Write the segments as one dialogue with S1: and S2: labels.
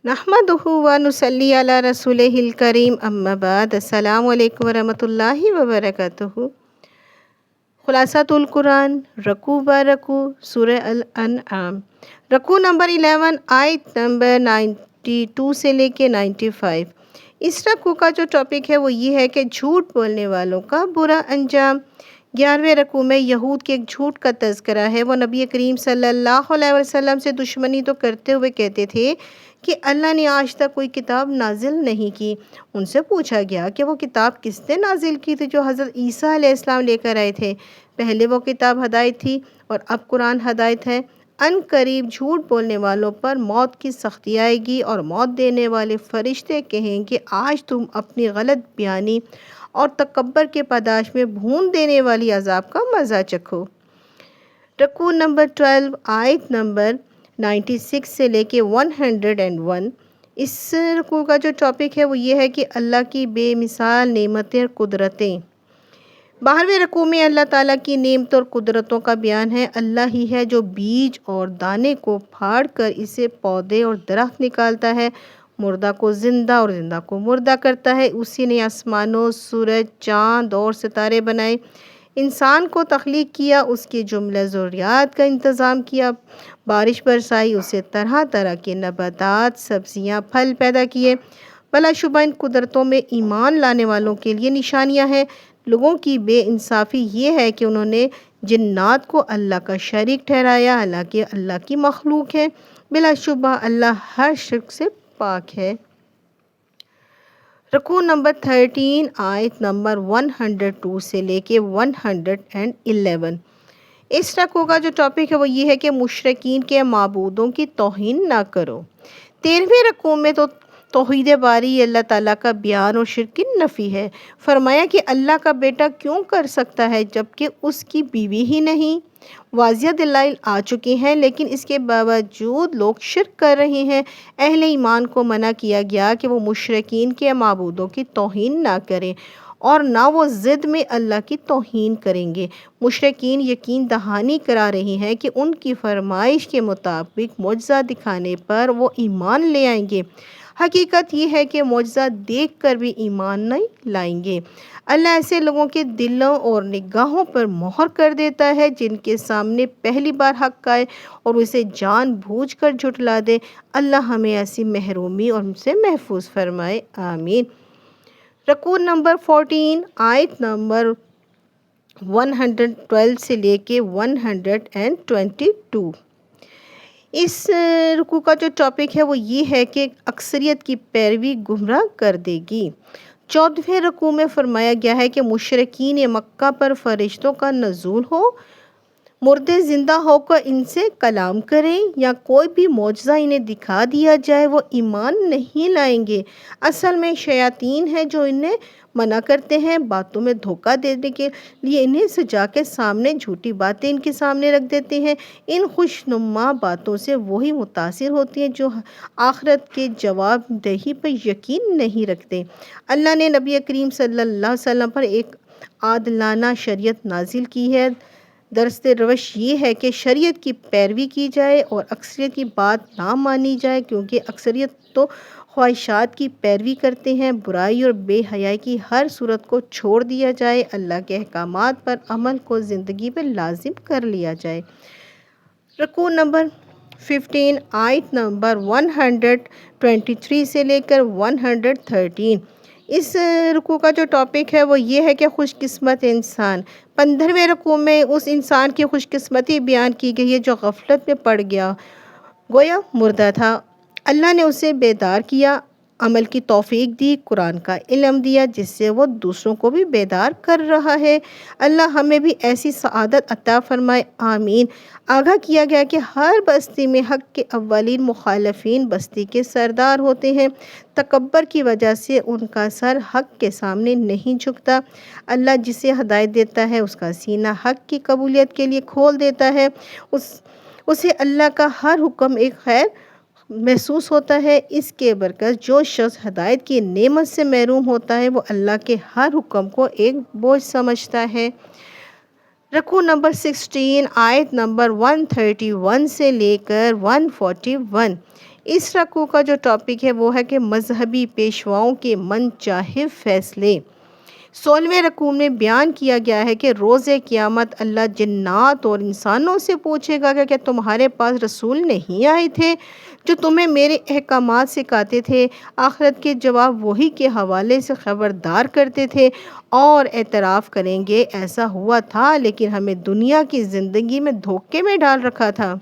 S1: نحمدہ و نصلی علی رسولہ الکریم اما بعد السلام علیکم ورحمۃ اللہ وبرکاتہ۔ خلاصۃ القرآن رکوع با رکوع سورہ الانعام، رکوع نمبر 11 آیت نمبر 92 سے لے کے 95۔ اس رکوع کا جو ٹاپک ہے وہ یہ ہے کہ جھوٹ بولنے والوں کا برا انجام۔ 11ویں رکوع میں یہود کے ایک جھوٹ کا تذکرہ ہے۔ وہ نبی کریم صلی اللہ علیہ وسلم سے دشمنی تو کرتے ہوئے کہتے تھے کہ اللہ نے آج تک کوئی کتاب نازل نہیں کی۔ ان سے پوچھا گیا کہ وہ کتاب کس نے نازل کی تھی جو حضرت عیسیٰ علیہ السلام لے کر آئے تھے؟ پہلے وہ کتاب ہدایت تھی اور اب قرآن ہدایت ہے۔ ان قریب جھوٹ بولنے والوں پر موت کی سختی آئے گی اور موت دینے والے فرشتے کہیں کہ آج تم اپنی غلط بیانی اور تکبر کے پاداش میں بھون دینے والی عذاب کا مزہ چکھو۔ رکوع نمبر 12 آیت نمبر 96 سے لے کے 101۔ اس رکوع کا جو ٹاپک ہے وہ یہ ہے کہ اللہ کی بے مثال نعمتیں اور قدرتیں۔ 12ویں رکوع میں اللہ تعالیٰ کی نعمتوں اور قدرتوں کا بیان ہے۔ اللہ ہی ہے جو بیج اور دانے کو پھاڑ کر اسے پودے اور درخت نکالتا ہے، مردہ کو زندہ اور زندہ کو مردہ کرتا ہے۔ اسی نے آسمانوں، سورج، چاند اور ستارے بنائے، انسان کو تخلیق کیا، اس کی جملہ ضروریات کا انتظام کیا، بارش برسائی، اسے طرح طرح کے نباتات، سبزیاں، پھل پیدا کیے۔ بلا شبہ ان قدرتوں میں ایمان لانے والوں کے لیے نشانیاں ہیں۔ لوگوں کی بے انصافی یہ ہے کہ انہوں نے جنات کو اللہ کا شریک ٹھہرایا، حالانکہ اللہ کی مخلوق ہے۔ بلا شبہ اللہ ہر شرک سے پاک ہے۔ رکوع نمبر 13 آیت نمبر 102 سے لے کے 111۔ اس رکوع کا جو ٹاپک ہے وہ یہ ہے کہ مشرکین کے معبودوں کی توہین نہ کرو۔ 13ویں رکوع میں تو توحید باری اللہ تعالیٰ کا بیان اور شرک کی نفی ہے۔ فرمایا کہ اللہ کا بیٹا کیوں کر سکتا ہے جبکہ اس کی بیوی ہی نہیں؟ واضح دلائل آ چکے ہیں لیکن اس کے باوجود لوگ شرک کر رہے ہیں۔ اہل ایمان کو منع کیا گیا کہ وہ مشرکین کے معبودوں کی توہین نہ کریں اور نہ وہ ضد میں اللہ کی توہین کریں گے۔ مشرکین یقین دہانی کرا رہے ہیں کہ ان کی فرمائش کے مطابق معجزہ دکھانے پر وہ ایمان لے آئیں گے۔ حقیقت یہ ہے کہ معجزہ دیکھ کر بھی ایمان نہیں لائیں گے۔ اللہ ایسے لوگوں کے دلوں اور نگاہوں پر مہر کر دیتا ہے جن کے سامنے پہلی بار حق آئے اور اسے جان بوجھ کر جھٹلا دے۔ اللہ ہمیں ایسی محرومی اور ان سے محفوظ فرمائے، آمین۔ رکوع نمبر 14 آیت نمبر 112 سے لے کے 122۔ اس رکوع کا جو ٹاپک ہے وہ یہ ہے کہ اکثریت کی پیروی گمراہ کر دے گی۔ 14ویں رکوع میں فرمایا گیا ہے کہ مشرکین مکہ پر فرشتوں کا نزول ہو، مردے زندہ ہو کر ان سے کلام کریں یا کوئی بھی معجزہ انہیں دکھا دیا جائے وہ ایمان نہیں لائیں گے۔ اصل میں شیاطین ہیں جو انہیں منع کرتے ہیں، باتوں میں دھوکہ دینے کے لیے انہیں سجا کے سامنے جھوٹی باتیں ان کے سامنے رکھ دیتے ہیں۔ ان خوشنما باتوں سے وہی متاثر ہوتی ہیں جو آخرت کے جواب دہی پر یقین نہیں رکھتے۔ اللہ نے نبی کریم صلی اللہ علیہ وسلم پر ایک عادلانہ شریعت نازل کی ہے۔ درست روش یہ ہے کہ شریعت کی پیروی کی جائے اور اکثریت کی بات نہ مانی جائے، کیونکہ اکثریت تو خواہشات کی پیروی کرتے ہیں۔ برائی اور بے حیائی کی ہر صورت کو چھوڑ دیا جائے، اللہ کے احکامات پر عمل کو زندگی میں لازم کر لیا جائے۔ رکوع نمبر 15 آیت نمبر 123 سے لے کر 113۔ اس رکوع کا جو ٹاپک ہے وہ یہ ہے کہ خوش قسمت انسان۔ 15ویں رکوع میں اس انسان کی خوش قسمتی بیان کی گئی ہے جو غفلت میں پڑ گیا، گویا مردہ تھا۔ اللہ نے اسے بیدار کیا، عمل کی توفیق دی، قرآن کا علم دیا جس سے وہ دوسروں کو بھی بیدار کر رہا ہے۔ اللہ ہمیں بھی ایسی سعادت عطا فرمائے، آمین۔ آگاہ کیا گیا کہ ہر بستی میں حق کے اولین مخالفین بستی کے سردار ہوتے ہیں۔ تکبر کی وجہ سے ان کا سر حق کے سامنے نہیں جھکتا۔ اللہ جسے ہدایت دیتا ہے اس کا سینہ حق کی قبولیت کے لیے کھول دیتا ہے۔ اسے اللہ کا ہر حکم ایک خیر محسوس ہوتا ہے۔ اس کے برعکس جو شخص ہدایت کی نعمت سے محروم ہوتا ہے وہ اللہ کے ہر حکم کو ایک بوجھ سمجھتا ہے۔ رکوع نمبر 16 آیت نمبر 131 سے لے کر 141۔ اس رکوع کا جو ٹاپک ہے وہ ہے کہ مذہبی پیشواؤں کے من چاہے فیصلے۔ 16ویں رکوع میں بیان کیا گیا ہے کہ روز قیامت اللہ جنات اور انسانوں سے پوچھے گا کہ کیا تمہارے پاس رسول نہیں آئے تھے جو تمہیں میرے احکامات سکھاتے تھے؟ آخرت کے جواب وہی کے حوالے سے خبردار کرتے تھے اور اعتراف کریں گے ایسا ہوا تھا لیکن ہمیں دنیا کی زندگی میں دھوکے میں ڈال رکھا تھا۔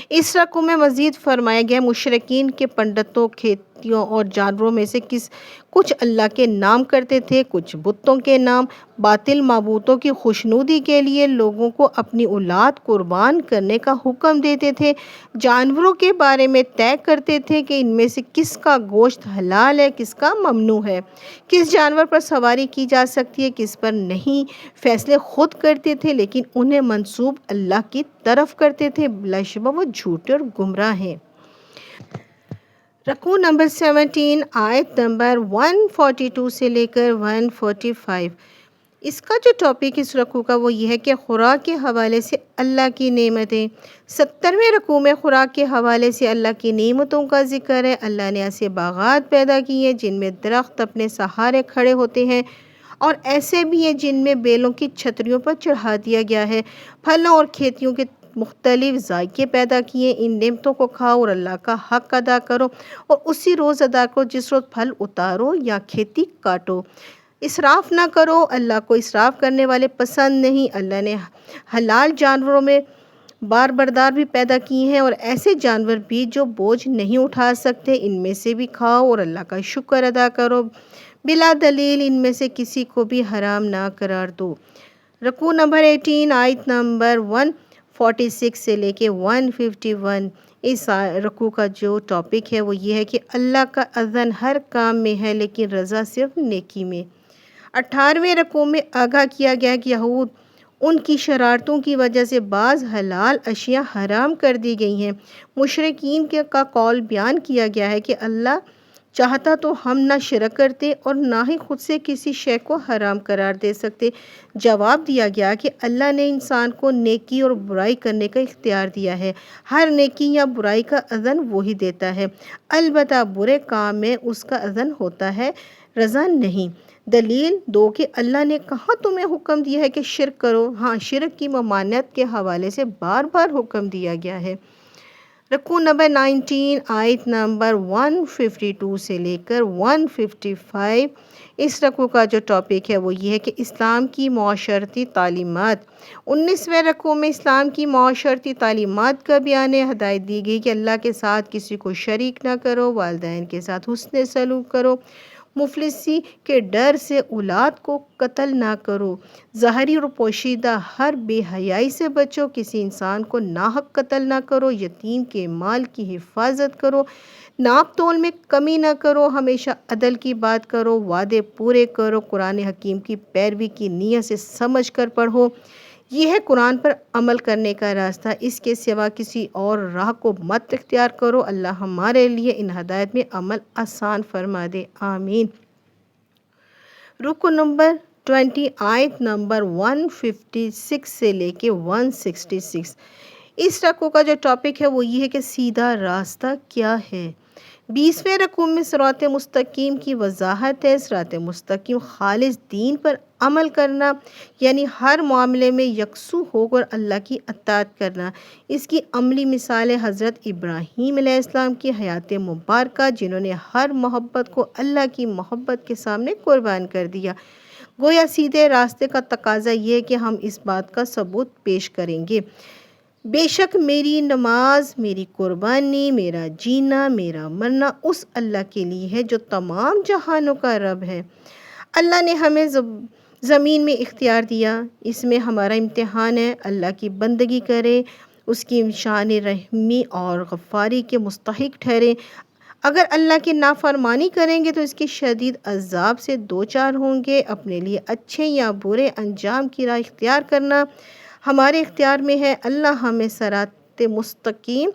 S1: اس رکوع میں مزید فرمایا گیا مشرکین کے پنڈتوں، کھیتیوں اور جانوروں میں سے کچھ اللہ کے نام کرتے تھے، کچھ بتوں کے نام۔ باطل معبودوں کی خوشنودی کے لیے لوگوں کو اپنی اولاد قربان کرنے کا حکم دیتے تھے۔ جانوروں کے بارے میں طے کرتے تھے کہ ان میں سے کس کا گوشت حلال ہے، کس کا ممنوع ہے، کس جانور پر سواری کی جا سکتی ہے، کس پر نہیں۔ فیصلے خود کرتے تھے لیکن انہیں منسوب اللہ کی طرف کرتے تھے، بلا شبہ وہ جھوٹے اور گمراہ ہیں۔ رکوع نمبر 17 آیت نمبر 142 سے لے کر 145۔ اس کا جو ٹاپک اس رکوع کا وہ یہ ہے کہ خوراک کے حوالے سے اللہ کی نعمتیں۔ 17ویں رکوع میں خوراک کے حوالے سے اللہ کی نعمتوں کا ذکر ہے۔ اللہ نے ایسے باغات پیدا کیے ہیں جن میں درخت اپنے سہارے کھڑے ہوتے ہیں اور ایسے بھی ہیں جن میں بیلوں کی چھتریوں پر چڑھا دیا گیا ہے۔ پھلوں اور کھیتیوں کے مختلف ذائقے پیدا کیے، ان نعمتوں کو کھاؤ اور اللہ کا حق ادا کرو اور اسی روز ادا کرو جس روز پھل اتارو یا کھیتی کاٹو۔ اسراف نہ کرو، اللہ کو اسراف کرنے والے پسند نہیں۔ اللہ نے حلال جانوروں میں بار بردار بھی پیدا کیے ہیں اور ایسے جانور بھی جو بوجھ نہیں اٹھا سکتے، ان میں سے بھی کھاؤ اور اللہ کا شکر ادا کرو۔ بلا دلیل ان میں سے کسی کو بھی حرام نہ قرار دو۔ رکوع نمبر 18 آیت نمبر 146 سے لے کے 151۔ اس رکوع کا جو ٹاپک ہے وہ یہ ہے کہ اللہ کا اذن ہر کام میں ہے لیکن رضا صرف نیکی میں۔ 18ویں رکوع میں آگاہ کیا گیا کہ یہود ان کی شرارتوں کی وجہ سے بعض حلال اشیاء حرام کر دی گئی ہیں۔ مشرکین کا قول بیان کیا گیا ہے کہ اللہ چاہتا تو ہم نہ شرک کرتے اور نہ ہی خود سے کسی شے کو حرام قرار دے سکتے۔ جواب دیا گیا کہ اللہ نے انسان کو نیکی اور برائی کرنے کا اختیار دیا ہے۔ ہر نیکی یا برائی کا اذن وہی دیتا ہے، البتہ برے کام میں اس کا اذن ہوتا ہے، رضا نہیں۔ دلیل دو کہ اللہ نے کہاں تمہیں حکم دیا ہے کہ شرک کرو؟ ہاں، شرک کی ممانعت کے حوالے سے بار بار حکم دیا گیا ہے۔ رکوع نمبر 19 آیت نمبر 152 سے لے کر 155۔ اس رکوع کا جو ٹاپک ہے وہ یہ ہے کہ اسلام کی معاشرتی تعلیمات۔ 19ویں رکوع میں اسلام کی معاشرتی تعلیمات کا بیان ہے۔ ہدایت دی گئی کہ اللہ کے ساتھ کسی کو شریک نہ کرو، والدین کے ساتھ حسن سلوک کرو، مفلسی کے ڈر سے اولاد کو قتل نہ کرو، ظاہری اور پوشیدہ ہر بے حیائی سے بچو، کسی انسان کو ناحق قتل نہ کرو، یتیم کے مال کی حفاظت کرو، ناپ تول میں کمی نہ کرو، ہمیشہ عدل کی بات کرو، وعدے پورے کرو، قرآن حکیم کی پیروی کی نیت سے سمجھ کر پڑھو۔ یہ ہے قرآن پر عمل کرنے کا راستہ، اس کے سوا کسی اور راہ کو مت اختیار کرو۔ اللہ ہمارے لیے ان ہدایت میں عمل آسان فرما دے، آمین۔ رکوع نمبر 20 آیت نمبر 156 سے لے کے 166۔ اس رکوع کا جو ٹاپک ہے وہ یہ ہے کہ سیدھا راستہ کیا ہے۔ 20ویں رکوع میں صراط مستقیم کی وضاحت ہے۔ صراط مستقیم خالص دین پر عمل کرنا، یعنی ہر معاملے میں یکسو ہو کر اللہ کی اطاعت کرنا۔ اس کی عملی مثال ہے حضرت ابراہیم علیہ السلام کی حیات مبارکہ، جنہوں نے ہر محبت کو اللہ کی محبت کے سامنے قربان کر دیا۔ گویا سیدھے راستے کا تقاضا یہ ہے کہ ہم اس بات کا ثبوت پیش کریں گے، بے شک میری نماز، میری قربانی، میرا جینا، میرا مرنا اس اللہ کے لیے ہے جو تمام جہانوں کا رب ہے۔ اللہ نے ہمیں زمین میں اختیار دیا، اس میں ہمارا امتحان ہے۔ اللہ کی بندگی کریں، اس کی شان رحمی اور غفاری کے مستحق ٹھہریں۔ اگر اللہ کی نافرمانی کریں گے تو اس کی شدید عذاب سے دوچار ہوں گے۔ اپنے لیے اچھے یا برے انجام کی راہ اختیار کرنا ہمارے اختیار میں ہے۔ اللہ ہمیں صراط مستقیم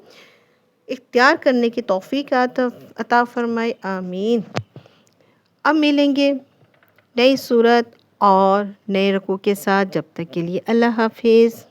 S1: اختیار کرنے کی توفیق عطا فرمائے، آمین۔ اب ملیں گے نئی صورت اور نئے رکوع کے ساتھ، جب تک کے لیے اللہ حافظ۔